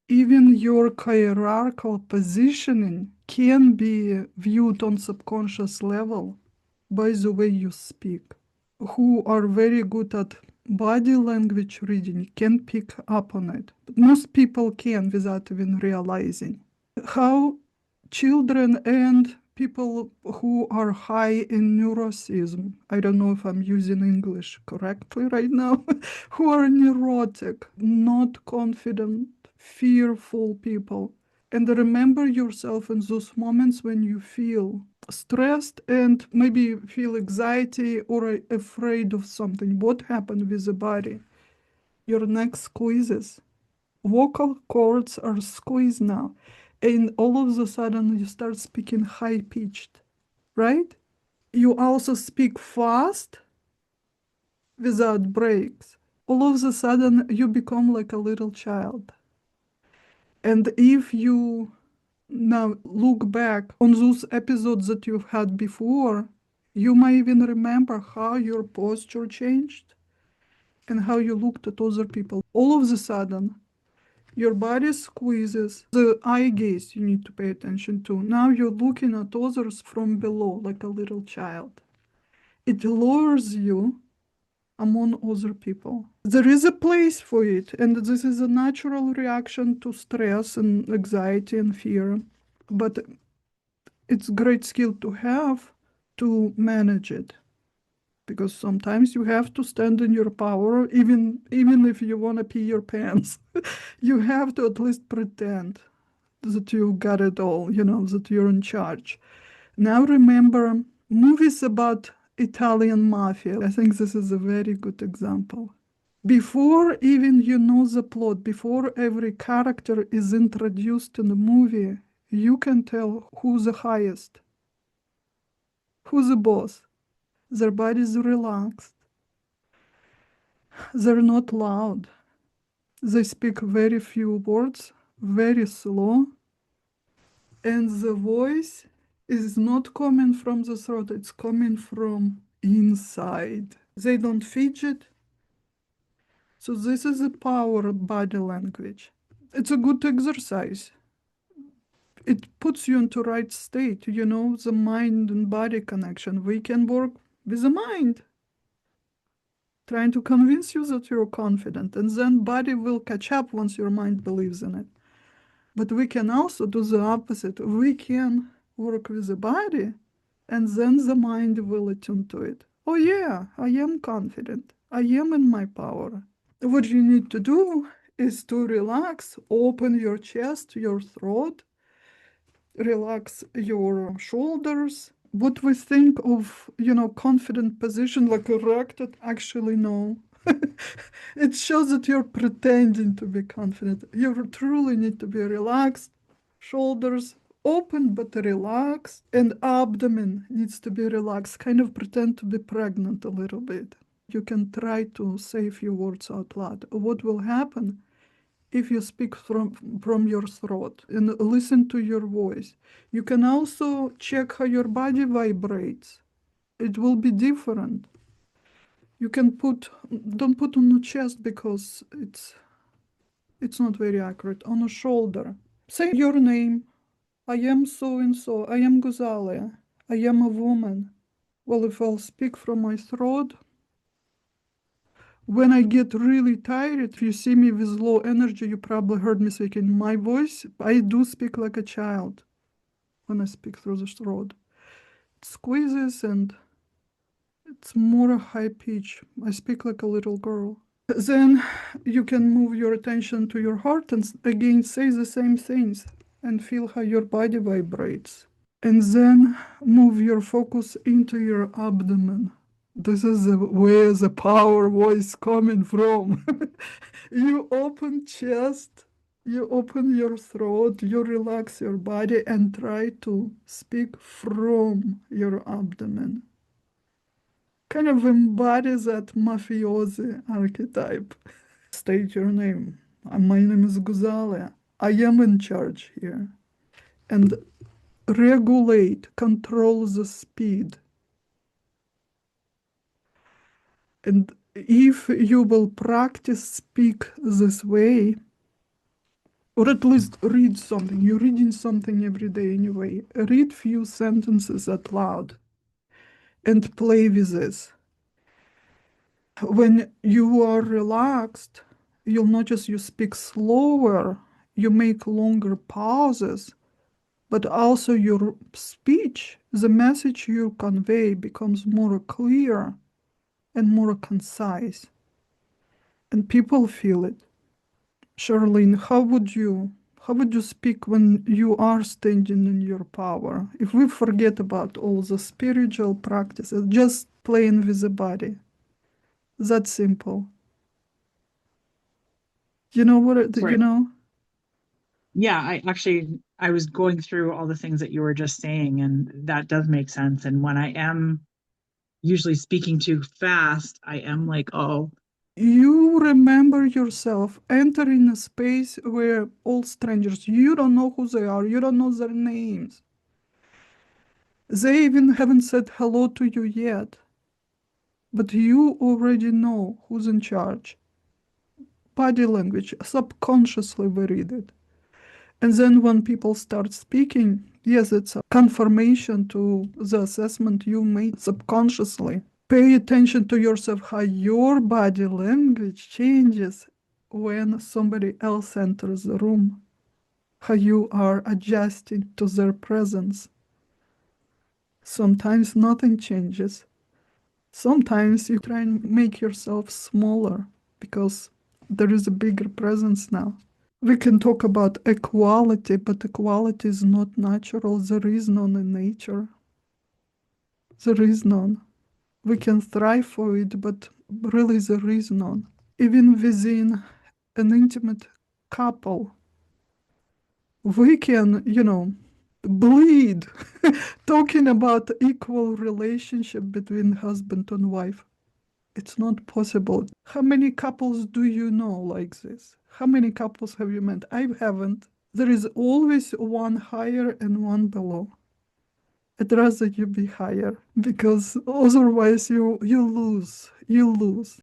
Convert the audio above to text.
Even your hierarchical positioning can be viewed on subconscious level by the way you speak. Who are very good at body language reading can pick up on it. But most people can without even realizing. How children and people who are high in neuroticism, I don't know if I'm using English correctly right now, who are neurotic, not confident, fearful people. And remember yourself in those moments when you feel stressed and maybe feel anxiety or afraid of something. What happened with the body? Your neck squeezes. Vocal cords are squeezed now. And all of a sudden you start speaking high pitched, right? You also speak fast without breaks. All of a sudden you become like a little child. And if you now look back on those episodes that you've had before, you might even remember how your posture changed and how you looked at other people. All of a sudden, your body squeezes. The eye gaze you need to pay attention to. Now you're looking at others from below like a little child. It lowers you among other people. There is a place for it, and this is a natural reaction to stress and anxiety and fear. But it's a great skill to have to manage it, because sometimes you have to stand in your power, even if you want to pee your pants. You have to at least pretend that you got it all, that you're in charge. Now remember, movies about Italian mafia. I think this is a very good example. Before even you know the plot, before every character is introduced in the movie, you can tell who's the highest, who's the boss. Their bodies relaxed. They're not loud. They speak very few words, very slow. And the voice is not coming from the throat, it's coming from inside. They don't fidget. So this is a power body language. It's a good exercise. It puts you into right state, the mind and body connection. We can work with the mind, trying to convince you that you're confident, and then body will catch up once your mind believes in it. But we can also do the opposite. We can work with the body, and then the mind will attune to it. Oh yeah, I am confident. I am in my power. What you need to do is to relax, open your chest, your throat, relax your shoulders. What we think of, confident position like erected, actually no. It shows that you're pretending to be confident. You truly need to be relaxed, shoulders open but relaxed, and abdomen needs to be relaxed. Kind of pretend to be pregnant a little bit. You can try to say a few words out loud. What will happen if you speak from your throat and listen to your voice? You can also check how your body vibrates. It will be different. You can don't put on the chest because it's not very accurate. On a shoulder. Say your name. I am so and so. I am Guzalia. I am a woman. Well, if I'll speak from my throat, when I get really tired, if you see me with low energy, you probably heard me speaking. My voice, I do speak like a child when I speak through the throat. It squeezes and it's more high pitch. I speak like a little girl. Then you can move your attention to your heart and again say the same things and feel how your body vibrates. And then move your focus into your abdomen. This is where the power voice coming from. You open chest, you open your throat, you relax your body and try to speak from your abdomen. Kind of embody that mafiosi archetype. State your name. My name is Guzalia. I am in charge here. And regulate, control the speed. And if you will practice speak this way, Or at least read something. You're reading something every day anyway. Read few sentences out loud and play with this. When you are relaxed, you'll notice you speak slower, you make longer pauses, but also your speech, the message you convey becomes more clear and more concise. And people feel it. Charlene, how would you speak when you are standing in your power? If we forget about all the spiritual practices, just playing with the body. That simple. You know what you Right. know? Yeah, I was going through all the things that you were just saying, and that does make sense. And when I am usually speaking too fast, I am like, oh, You remember yourself entering a space where all strangers, you don't know who they are, you don't know their names. They even haven't said hello to you yet, but you already know who's in charge. Body language, subconsciously we read it. And then when people start speaking, yes, it's a confirmation to the assessment you made subconsciously. Pay attention to yourself, how your body language changes when somebody else enters the room, how you are adjusting to their presence. Sometimes nothing changes. Sometimes you try and make yourself smaller because there is a bigger presence now. We can talk about equality, but equality is not natural. There is none in nature. There is none. We can strive for it, but really there is none. Even within an intimate couple, we can, bleed talking about equal relationship between husband and wife. It's not possible. How many couples do you know like this? How many couples have you met? I haven't. There is always one higher and one below. I'd rather you be higher because otherwise you lose. You lose.